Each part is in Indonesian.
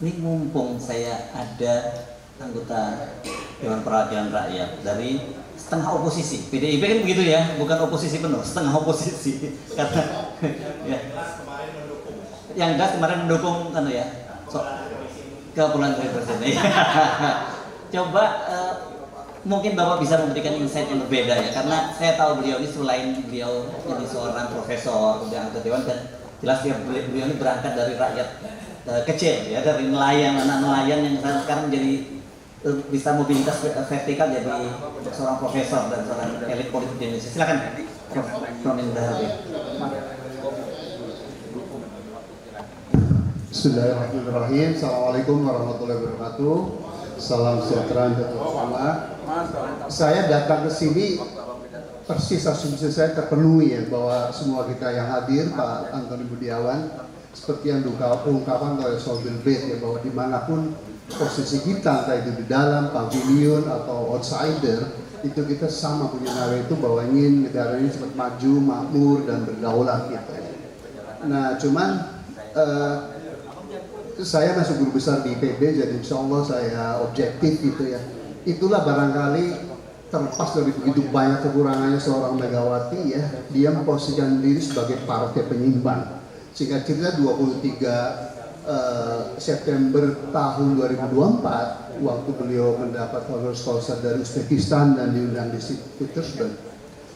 Ini mumpung saya ada anggota Dewan Perwakilan Rakyat dari setengah oposisi. PDIP kan begitu ya, bukan oposisi penuh, setengah oposisi. Karena ya, yang gas kemarin mendukung kan ya, kepulangan dari presiden. Coba mungkin Bapak bisa memberikan insight yang berbeda ya, karena saya tahu beliau ini selain beliau jadi seorang profesor, kemudian anggota dewan, dan jelas beliau ini berangkat dari rakyat kecil ya, dari nelayan, anak nelayan yang sekarang jadi bisa mobilitas vertikal jadi seorang profesor dan seorang elit politik di Indonesia. Silakan, Prof. Indah. Bismillahirrahmanirrahim. Assalamualaikum warahmatullahi wabarakatuh. Salam sejahtera untuk semua. Saya datang ke sini persis asumsi saya terpenuhi ya, bahwa semua kita yang hadir, Pak Antoni Budiawan, seperti yang diungkapkan oleh Sobil Bed ya, bahwa dimanapun posisi kita, entah itu di dalam pavilion atau outsider, itu kita sama punya nalar itu bahwa ingin negara ini cepat maju, makmur dan berdaulat gitu. Nah, cuman saya masuk guru besar di IPB, jadi insya Allah saya objektif gitu ya. Itulah barangkali terlepas dari begitu banyak kekurangannya seorang Megawati ya, dia memposisikan diri sebagai partai penyimbang. Singkat cerita 23 September tahun 2024, waktu beliau mendapat honoris causa dari Uzbekistan dan diundang di Petersburg,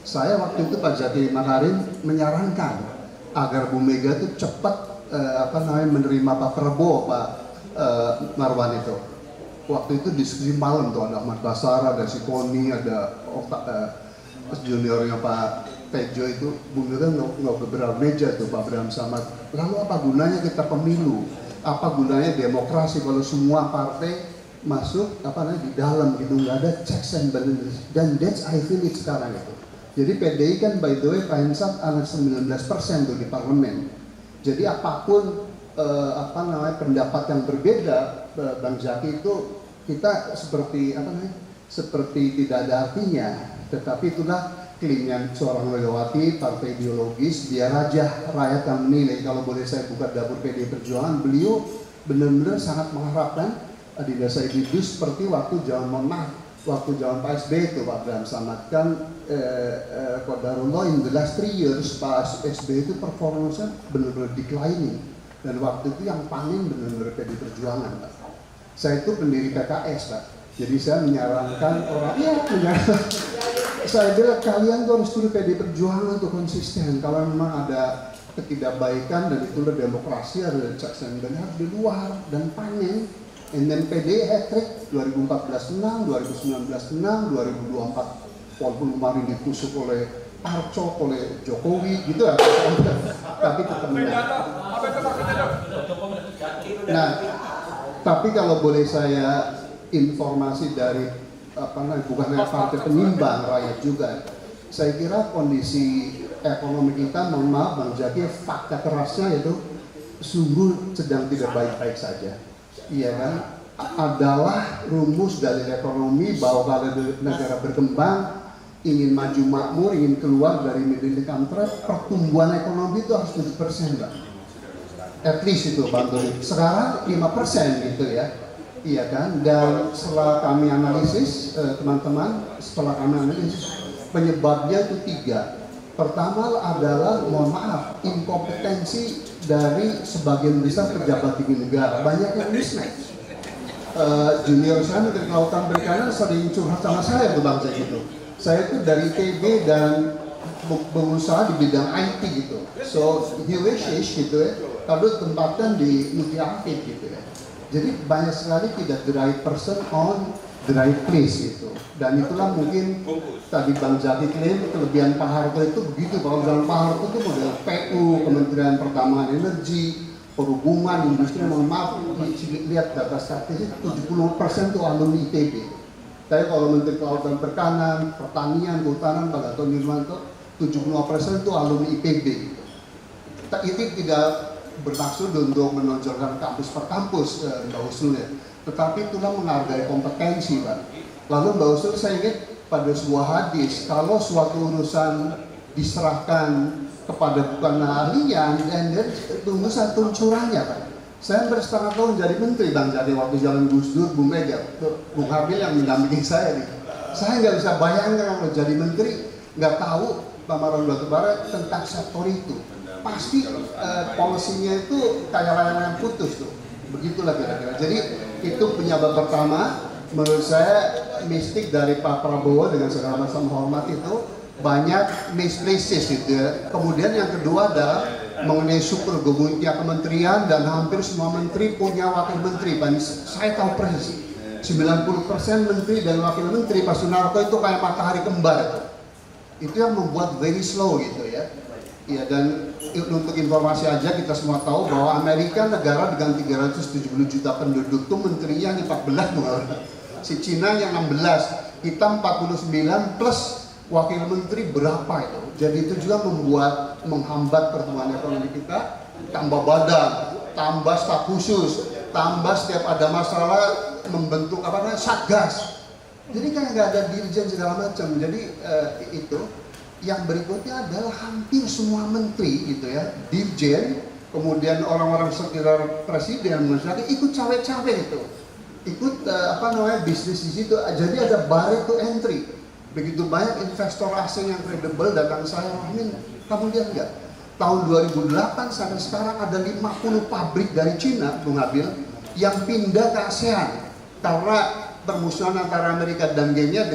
saya waktu itu Pak Zaki Makarim menyarankan agar Bu Mega itu cepat menerima Pak Prabowo, Pak Marwan itu. Waktu itu diskusi malam tuh, ada Ahmad Basara, ada Sikoni, ada juniornya Pak Tejo itu, Bu Mega nggak beberapa meja tuh Pak Abraham Samad. Lalu apa gunanya kita pemilu? Apa gunanya demokrasi kalau semua partai masuk di dalam gitu, nggak ada checks and balances. Dan that's I feel it sekarang itu. Jadi PDI kan by the way Pak Hensat ada 19% tuh di parlemen. Jadi apapun pendapat yang berbeda, Bang Zaki, itu kita seperti seperti tidak ada artinya. Tetapi itulah klaimnya seorang Megawati, partai ideologis, biar aja rakyat yang menilai. Kalau boleh saya buka dapur PDI Perjuangan, beliau benar-benar sangat mengharapkan di desa itu seperti waktu zaman Pak SBY itu, Pak Abraham Samad kan qadarullah in the last 3 years Pak SBY itu performanya benar-benar declining, dan waktu itu yang paling benar-benar PDI Perjuangan, Pak. Saya itu pendiri PKS, Pak. Jadi saya menyarankan orang, saya bilang kalian tuh harus turun PDI Perjuangan untuk konsisten. Kalau memang ada ketidakbaikan dan itulah demokrasi, ada checks and balances di luar dan panen. And then PDI hat-trick 2014 menang, 2019 menang, 2024 walaupun kemarin ditusuk oleh Arcok, oleh Jokowi gitu ya, tapi tetap menang. Nah, tapi kalau boleh saya informasi dari bukan partai penyimbang rakyat juga, saya kira kondisi ekonomi kita, mohon maaf Bang Zaki, fakta kerasnya itu sungguh sedang tidak baik-baik saja. Iya kan, adalah rumus dari ekonomi bahwa kalau negara berkembang, ingin maju makmur, ingin keluar dari middle income trap, pertumbuhan ekonomi itu harus 7%, Pak. At least itu, Pak Antoni. Sekarang 5% gitu ya. Iya kan, dan setelah kami analisis, teman-teman, penyebabnya itu 3. Pertama adalah, mohon maaf, inkompetensi dari sebagian besar pejabat tinggi negara. Banyak yang mismatch. Junior saya Menteri Kelautan Perikanan sering curhat sama saya tuh Bang Zaki gitu. Saya itu dari ITB dan berusaha di bidang IT gitu. So he wishes gitu ya, kalau tempatkan di Mutia Afif gitu ya. Jadi banyak sekali tidak the right person on the right place gitu. Dan itulah mungkin tadi Bang Zaki klaim kelebihan Pak Harto itu begitu. Kalau dalam Pak Harto itu model PU, Kementerian Pertambangan Energi, Perhubungan, Industri, mohon maaf, lihat data statistik 70% itu alumni ITB. Tapi kalau Menteri Kelautan Perikanan, Pertanian, Kehutanan, Pak Gatot Nurmantio, 75% itu alumni IPB. Itu tidak bermaksud untuk menonjolkan kampus per kampus, Mbak Usul ya. Tetapi itulah menghargai kompetensi, Pak. Lalu Mbak Usul, saya ingat pada sebuah hadis, kalau suatu urusan diserahkan kepada bukan ahlinya, dan tunggu satu curangnya, Pak. Saya bersetengah tahun jadi menteri Bang Jaki waktu zaman Gus Dur, Bu Mega, Bung Habil yang mendampingi saya nih. Saya nggak bisa bayangkan kalau jadi menteri nggak tahu pameran batubara tentang sektor itu. Pasti polisinya itu kayak layangan putus tuh. Begitulah kira-kira. Jadi itu penyebab pertama menurut saya mistik dari Pak Prabowo dengan segala macam hormat itu banyak misprises gitu ya. Kemudian yang kedua adalah mengenai super gubernur kementerian dan hampir semua menteri punya wakil menteri. Saya tahu persis 90% menteri dan wakil menteri Pak Sunarko itu kayak matahari kembar itu yang membuat very slow gitu ya. Ya, dan untuk informasi aja kita semua tahu bahwa Amerika negara dengan 370 juta penduduk tuh menterinya hanya 14 bukan? Si Cina yang 16, kita 49 plus wakil menteri berapa itu? Jadi itu juga membuat menghambat pertumbuhan ekonomi kita, tambah badan, tambah staf khusus, tambah setiap ada masalah membentuk apa namanya satgas. Jadi kayak nggak ada dirjen segala macam. Jadi itu. Yang berikutnya adalah hampir semua menteri gitu ya, dirjen, kemudian orang-orang sekitar presiden misalnya ikut cawe-cawe itu, ikut bisnis di situ. Jadi ada barrier to entry. Begitu banyak investor asing yang kredibel datang saya, Rahmin, kamu lihat nggak? Tahun 2008 sampai sekarang ada 50 pabrik dari Cina, Bung Habil, yang pindah ke ASEAN karena permusuhan antara Amerika dan Kenya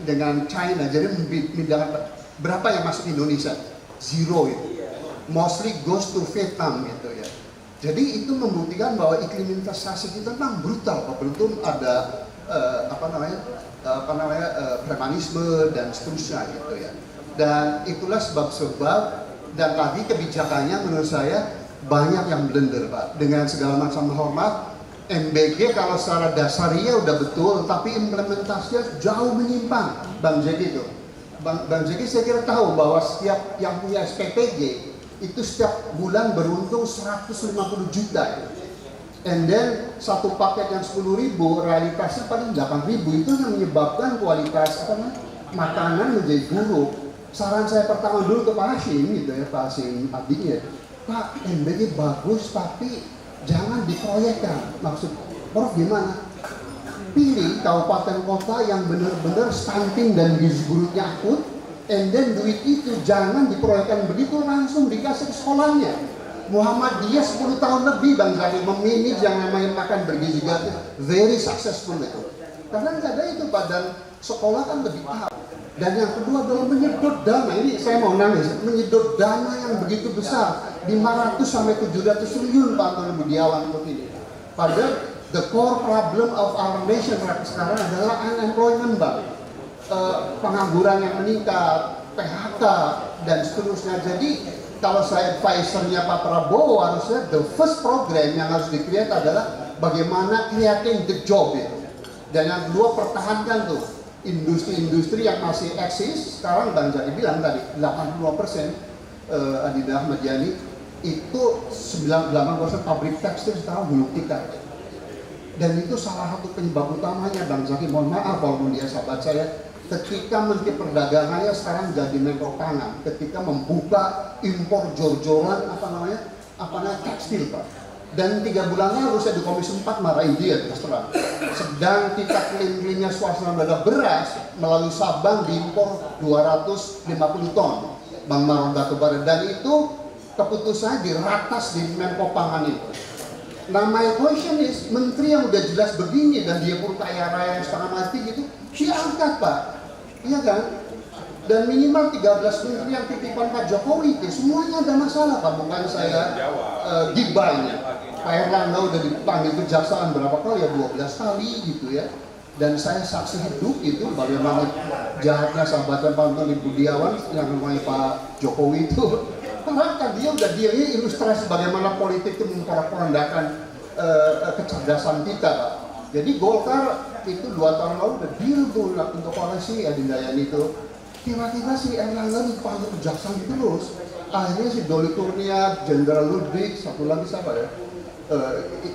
dengan China. Jadi memindahkan. Berapa yang masuk Indonesia? Zero itu. Mostly goes to Vietnam gitu ya. Jadi itu membuktikan bahwa iklim investasi kita memang brutal. Belum ada premanisme dan seterusnya gitu ya. Dan itulah sebab-sebab dan tadi kebijakannya menurut saya banyak yang blunder Pak. Dengan segala macam hormat, MBG kalau secara dasarnya udah betul, tapi implementasinya jauh menyimpang, Bang Jeki itu. Bang Jeki saya kira tahu bahwa setiap yang punya SPPG itu setiap bulan beruntung 150 juta. And then satu paket yang 10.000 realitasnya paling 8.000, itu yang menyebabkan kualitas makanan menjadi buruk. Saran saya pertama dulu ke Pak Hashim gitu ya, Pak Hashim Abdinya, Pak MBG bagus tapi jangan diproyekkan. Maksud Prof gimana? Pilih kabupaten kota yang benar-benar stunting dan gizi buruknya akut, and then duit itu jangan diproyekkan begitu, langsung dikasih ke sekolahnya. Muhammadiyah 10 tahun lebih Bang Zaki memanage yang namanya makan bergizi gratis, very successful itu. Karena nggak ada itu badan sekolah kan lebih paham. Dan yang kedua adalah menyedot dana, ini saya mau nangis, menyedot dana yang begitu besar, 500 sampai 700 triliun Pak Antoni Budiawan untuk ini. Padahal the core problem of our nation sekarang adalah unemployment, Bang. Pengangguran yang meningkat, PHK, dan seterusnya. Jadi, kalau saya advisernya Pak Prabowo, harusnya the first program yang harus di-create adalah bagaimana creating the job itu. Dan yang kedua, pertahankan tuh industri-industri yang masih eksis. Sekarang Bang Jaki bilang tadi, 82% Adinda Ahmad Yani, itu 98% pabrik tekstil sekarang gulung tikar. Dan itu salah satu penyebab utamanya Bang Zaki, mohon maaf walaupun dia sahabat saya, ketika Menteri Perdagangannya sekarang jadi Menko Pangan, ketika membuka impor jor-joran tekstil Pak. Dan 3 bulan lalu saya di Komisi 4 marahin dia terus terang. Sedang kita clean-cleannya suasana dada beras melalui Sabang diimpor 250 ton Bang Maron batubara, dan itu keputusannya diratas di Menko Pangan itu. Nah, my question is, menteri yang udah jelas begini dan dia pun kaya raya yang setengah mati gitu, diangkat Pak, iya kan? Dan minimal 13 menteri yang titipan Pak Jokowi itu semuanya ada masalah Pak, bukan saya gibahnya. Pak Erlangga udah dipanggil kejaksaan berapa kali ya, 12 kali gitu ya. Dan saya saksi hidup itu bagaimana jahatnya sahabatnya Pak Antoni Budiawan yang namanya Pak Jokowi itu. Karena kan dia ini ilustrasi bagaimana politik itu memporak-porandakan kecerdasan kita Pak. Jadi Golkar itu 2 tahun lalu udah deal tuh untuk koalisi Adinda Yani itu. Tiba-tiba si Erlangga dipanggil kejaksaan terus. Akhirnya si Doli Kurnia, Jenderal Ludwig, satu lagi siapa ya?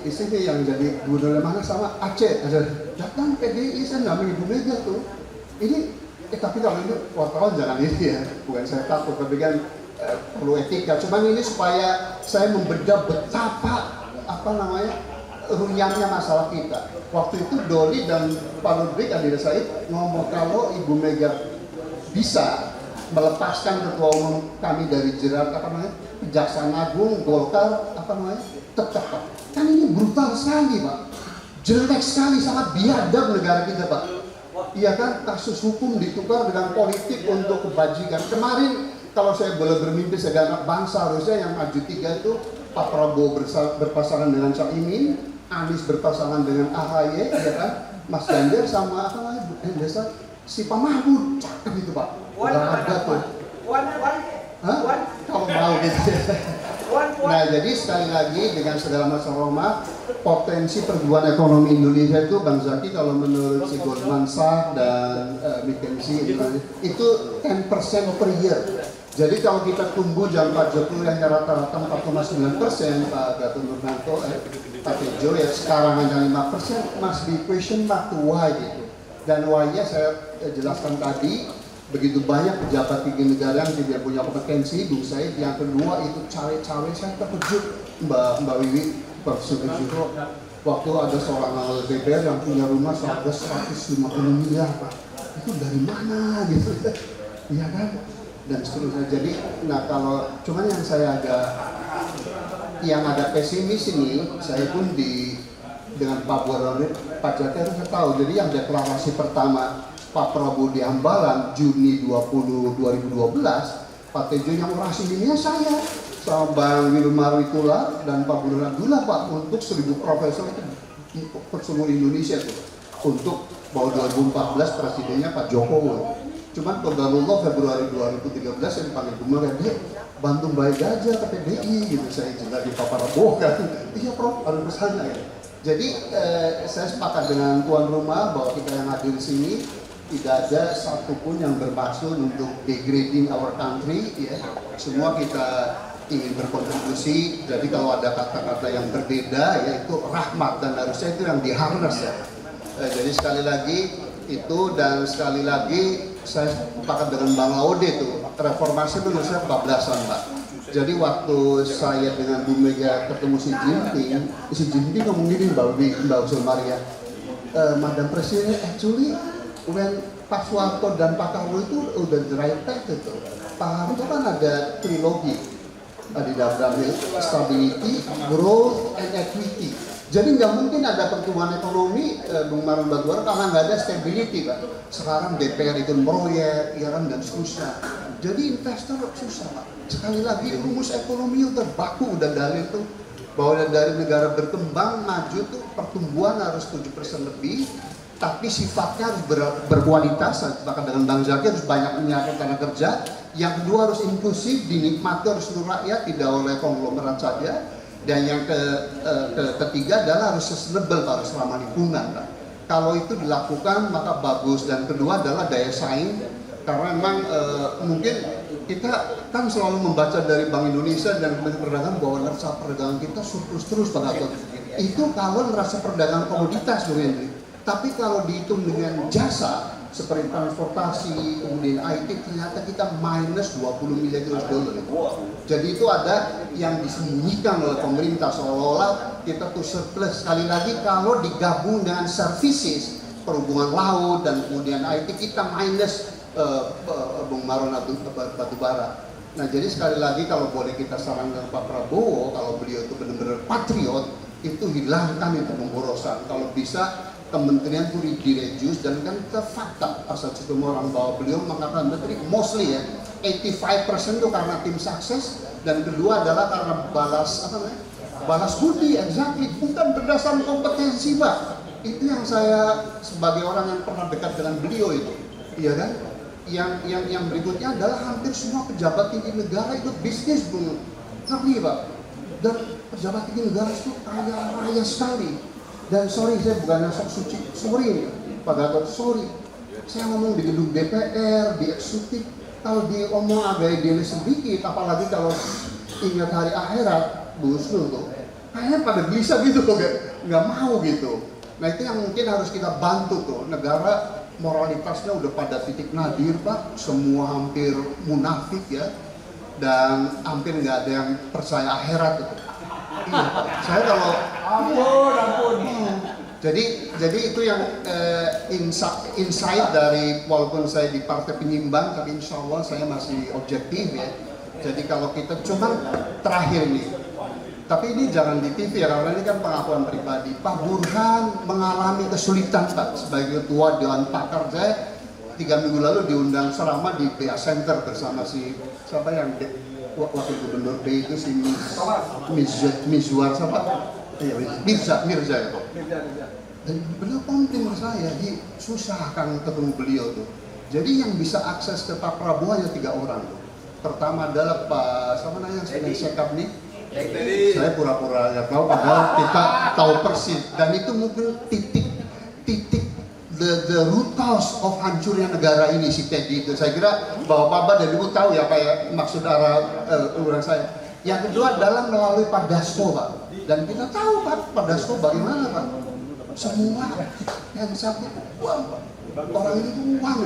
Istri yang jadi gubernur mana sama Aceh. Datang PDI, saya nggak Ibu Mega tuh. Ini, tapi kalau ini wartawan jangan ini ya. Bukan saya takut, tapi kan perlu etika. Cuman ini supaya saya membedah betapa runyamnya masalah kita. Waktu itu Doli dan Pak Ludwig Adira Said ngomong kalau Ibu Mega bisa melepaskan ketua umum kami dari jerat Kejaksaan Agung, Golkar, tetap Pak. Kan ini brutal sekali Pak, jelek sekali, sangat biadab negara kita Pak. Iya kan, kasus hukum ditukar dengan politik untuk kebajikan. Kemarin kalau saya boleh bermimpi sebagai anak bangsa, harusnya yang maju 3 itu Pak Prabowo berpasangan dengan Caimin, Anies berpasangan dengan AHY, ya kan, Mas Ganjar sama si Pak Mahfud, cakep itu Pak. Gak ada tuh. Hah? Kalau mau gitu. Nah jadi sekali lagi dengan segala masalah potensi pertumbuhan ekonomi Indonesia itu Bang Zaki kalau menurut si Goldman Sachs dan McKinsey itu 10% per year. Jadi kalau kita tumbuh zaman Pak Jokowi yang rata-rata 4,9%, Pak Gatot Nurmanto, Pak Tejo ya sekarang hanya 5%, must be question mark to why gitu. Dan why-nya saya jelaskan tadi, begitu banyak pejabat tinggi negara yang tidak punya kompetensi, Bung Said. Yang kedua itu cawe-cawe, saya terkejut Mbak Wiwi, Profesor Juro, waktu ada seorang anggota DPR yang punya rumah seharga 150 miliar Pak. Itu dari mana gitu, iya kan? Dan seterusnya. Jadi, nah kalau cuman yang saya agak pesimis ini, saya pun dengan Pak Boronit, Pak Jati harus tahu. Jadi yang deklarasi pertama Pak Prabowo di Hambalang Juni 2012, Pak Tejo yang orasi ini saya sama Bang Wilmar Witula dan Pak Burhan Abdullah Pak untuk 1000 profesor itu seluruh Indonesia tuh untuk bahwa 2014 presidennya Pak Jokowi. Cuman kodarullah Februari 2013 saya dipanggil kemarin, dia bantu baik aja ke PDI gitu, saya juga di Pak Prabowo kan, iya Prof harus kesana ya. Jadi saya sepakat dengan tuan rumah bahwa kita yang hadir di sini tidak ada satupun yang bermaksud untuk degrading our country ya. Semua kita ingin berkontribusi. Jadi kalau ada kata-kata yang berbeda yaitu rahmat dan harusnya itu yang diharnas ya. Jadi sekali lagi itu dan sekali lagi saya sepakat dengan Bang Laude itu reformasi menurut saya kebablasan Pak. Jadi waktu saya dengan Bu Mega ketemu si Jinping ngomong gini Mbak Usul Maria, Madam Presiden actually when Pak Soeharto dan Pak Karno itu udah the right path itu. Pak Harto kan ada trilogi di dalam stability, growth, and equity. Jadi nggak mungkin ada pertumbuhan ekonomi Bung Maron Batuara karena nggak ada stability Pak. Sekarang DPR ikut proyek, ya kan dan seterusnya. Jadi investor susah Pak. Sekali lagi rumus ekonomi udah baku, udah dalil tuh bahwa dari negara berkembang maju tuh pertumbuhan harus 7% lebih, tapi sifatnya harus berkualitas. Bahkan dengan Bang Zaki harus banyak menyiapkan tenaga kerja. Yang kedua harus inklusif, dinikmati harus seluruh rakyat, tidak oleh konglomerat saja. Dan yang ketiga adalah harus sustainable, harus ramah lingkungan. Kalau itu dilakukan maka bagus. Dan kedua adalah daya saing, karena memang mungkin kita kan selalu membaca dari Bank Indonesia dan Kementerian Perdagangan bahwa neraca perdagangan kita surplus terus Pak Gatot. Itu kalau neraca perdagangan komoditas Bung Hendri. Tapi kalau dihitung dengan jasa seperti transportasi, kemudian IT, ternyata kita minus 20 miliar US dollar. Jadi itu ada yang disembunyikan oleh pemerintah seolah-olah kita tuh surplus. Sekali lagi kalau digabung dengan services, perhubungan laut dan kemudian IT, kita minus Bung Maron batubara. Nah jadi sekali lagi kalau boleh kita sarankan Pak Prabowo, kalau beliau itu benar-benar patriot, itu hilangkan itu pemborosan. Kalau bisa kementerian itu direduce, dan kan kita fakta asal semua orang bahwa beliau mengatakan menteri mostly ya 85% itu karena tim sukses, dan kedua adalah karena balas budi, exactly, bukan berdasarkan kompetensi Pak. Itu yang saya sebagai orang yang pernah dekat dengan beliau itu, iya kan? Yang berikutnya adalah hampir semua pejabat tinggi negara itu bisnis Bung, ngerti Pak? Dan pejabat tinggi negara itu kaya sekali. Dan sorry, saya bukan sok suci, sorry Pak Gatot, sorry. Saya ngomong di gedung DPR, di eksekutif, kalau diomong agak idealis sedikit, apalagi kalau ingat hari akhirat, Bu Husnul tuh, kayaknya pada bisa gitu loh, nggak mau gitu. Nah itu yang mungkin harus kita bantu tuh, negara moralitasnya udah pada titik nadir Pak, semua hampir munafik ya, dan hampir nggak ada yang percaya akhirat itu. Iya, Pak. Saya kalau Ampun. jadi itu yang insight dari, walaupun saya di partai penyimbang, tapi insya Allah saya masih objektif ya. Jadi kalau kita cuman terakhir nih, tapi ini jangan di TV ya, karena ini kan pengakuan pribadi. Pak Burhan mengalami kesulitan Pak sebagai ketua Dewan Pakar. Saya 3 minggu lalu diundang ceramah di BA Center bersama si siapa yang wakil gubernur B itu si Mizwar siapa? Mirza ya Pak. Dan beliau komplain ke saya, susah kan ketemu beliau tuh. Jadi yang bisa akses ke Pak Prabowo hanya 3 orang tuh. Pertama adalah Pak siapa namanya yang sedang sekap nih. Saya pura-pura nggak tahu, padahal kita tahu persis. Dan itu mungkin titik the root cause of hancurnya negara ini, si Teddy itu. Saya kira Bapak dan Ibu tahu ya apa ya maksud uluran saya. Yang kedua adalah melalui Pak Dasko Pak. Dan kita tahu Pak Dasko bagaimana Pak. Semua yang sakit uang Pak. Orang itu uang.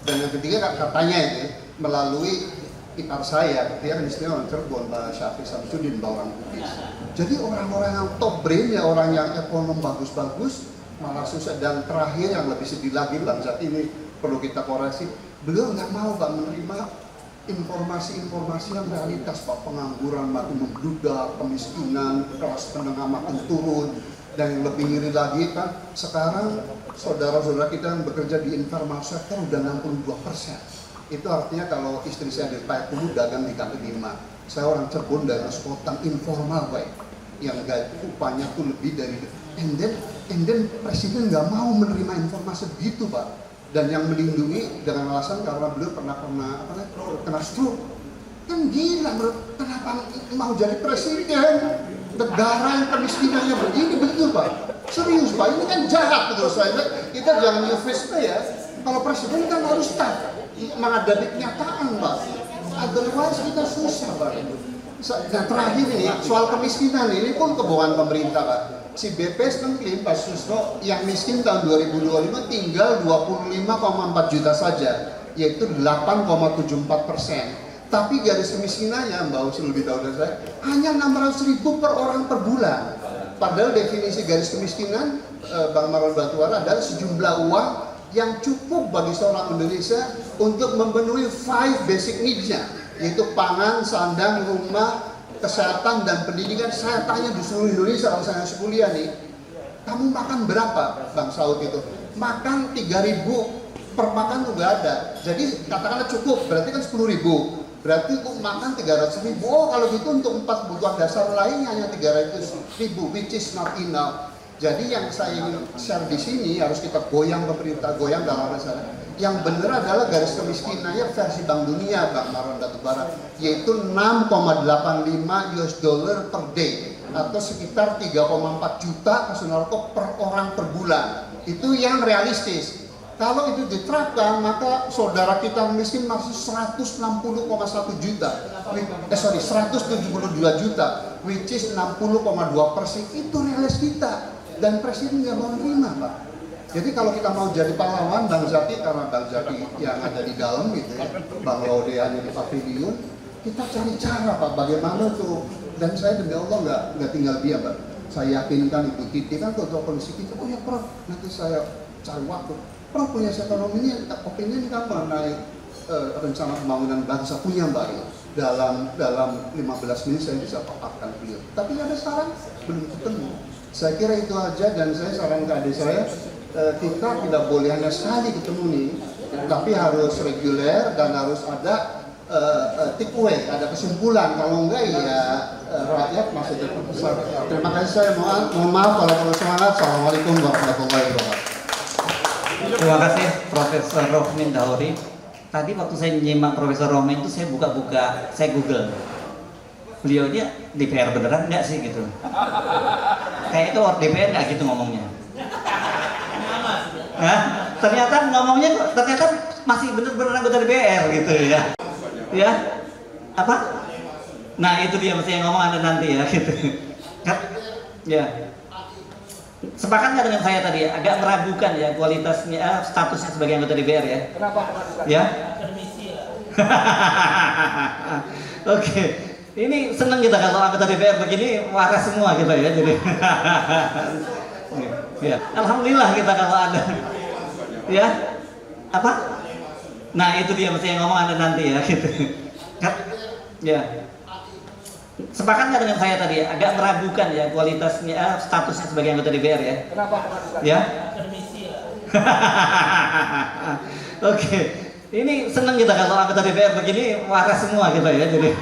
Dan yang ketiga katanya itu melalui ipar saya, dia kan istilah orang Cirebon, Pak Syafiq Samsudin, orang Bugis. Jadi orang-orang yang top brain ya, orang yang ekonom bagus-bagus malah susah. Dan terakhir yang lebih sedih lagi, Bang Zat, ini perlu kita koreksi, beliau nggak mau Pak menerima informasi-informasi yang realitas Pak. Pengangguran makin membludak, kemiskinan, kelas menengah makin turun. Dan yang lebih ngiri lagi kan, sekarang saudara-saudara kita yang bekerja di informal sektor udah 62%. Itu artinya kalau istri saya dari Payakumbuh dagang di kaki 5. Saya orang Cirebon dari Sekotang informal Pak, yang upahnya tuh lebih dari, and then presiden nggak mau menerima informasi begitu Pak. Dan yang melindungi dengan alasan karena beliau kena stroke. Kan gila bro, kenapa mau jadi presiden negara yang kemiskinannya begini begitu Pak? Serius Pak, ini kan jahat menurut saya. Kita jangan eufemisme ya. Kalau presiden kan harus tahu menghadapi kenyataan Pak, otherwise kita susah Pak. Dan terakhir ini soal kemiskinan ini pun kebohongan pemerintah Pak. Si BPS mengklaim Pak Susno yang miskin tahun 2025 tinggal 25,4 juta saja, yaitu 8,74%. Tapi garis kemiskinannya Mbak Usul lebih tahu dari saya hanya 600.000 per orang per bulan. Padahal definisi garis kemiskinan Bang Marwan Batuara adalah sejumlah uang yang cukup bagi seorang Indonesia untuk memenuhi 5 basic needs-nya, yaitu pangan, sandang, rumah, kesehatan, dan pendidikan. Saya tanya di seluruh Indonesia, kalau saya masih kuliah nih, kamu makan berapa Bang Saud itu? Makan 3.000 per makan tuh gak ada. Jadi katakanlah cukup, berarti kan 10.000. Berarti untuk makan 300.000. Oh kalau gitu untuk 4 kebutuhan dasar lainnya hanya 300.000, which is not enough. Jadi yang saya ingin share di sini harus kita goyang pemerintah, goyang dalam masalah. Yang benar adalah garis kemiskinannya versi Bank Dunia, Bang Marwan Batubara, yaitu 6,85 US dollar per day atau sekitar 3,4 juta kasus narkoba per orang per bulan. Itu yang realistis. Kalau itu diterapkan, maka saudara kita miskin masih 160,1 juta. 172 juta, which is 60,2%. Itu realis kita. Dan presiden nggak mau menerima Pak. Jadi kalau kita mau jadi pahlawan Bang Zaki, karena Bang Zaki yang ada di dalam gitu ya, Bang Laude hanya di pavilion, kita cari cara Pak bagaimana tuh. Dan saya demi Allah nggak tinggal diam Pak. Saya yakinkan Ibu Titi kan ketua komisi kita, oh ya Prof, nanti saya cari waktu. Prof punya ekonomi ini, opini ini kan mengenai rencana pembangunan bangsa punya Mbak. Dalam 15 menit saya bisa paparkan beliau. Tapi ada saran belum ketemu. Saya kira itu aja, dan saya saran ke adik saya, kita tidak boleh hanya sekali ketemu nih, tapi harus reguler dan harus ada take away, ada kesimpulan. Kalau enggak ya rakyat masih terpesat. Terima kasih, saya mohon maaf kalau perlu semangat. Assalamualaikum warahmatullahi wabarakatuh. Terima kasih Profesor Rohmin Dauri. Tadi waktu saya menyimak Profesor Rohmin itu saya buka-buka, saya Google. Beliau dia DPR beneran nggak sih gitu? Kayak itu DPR nggak gitu ngomongnya. Hah? Ternyata ngomongnya masih bener-bener anggota DPR gitu ya. Ya? Apa? Nah itu dia mesti yang ngomong Anda nanti ya gitu. Ya. Sepakat nggak dengan saya tadi? Agak meragukan ya kualitasnya, statusnya sebagai anggota DPR ya. Kenapa? Ya? Oke. Ini senang kita kalau anggota DPR begini waras semua kita ya, jadi ya, alhamdulillah kita kalau ada ya apa? Nah itu dia mesti yang ngomong Anda nanti ya gitu. Ya. Sepakat nggak dengan saya tadi? Agak meragukan ya kualitasnya, statusnya sebagai anggota DPR ya. Kenapa meragukan? Ya. Oke. Ini senang kita kalau anggota DPR begini waras semua kita ya, jadi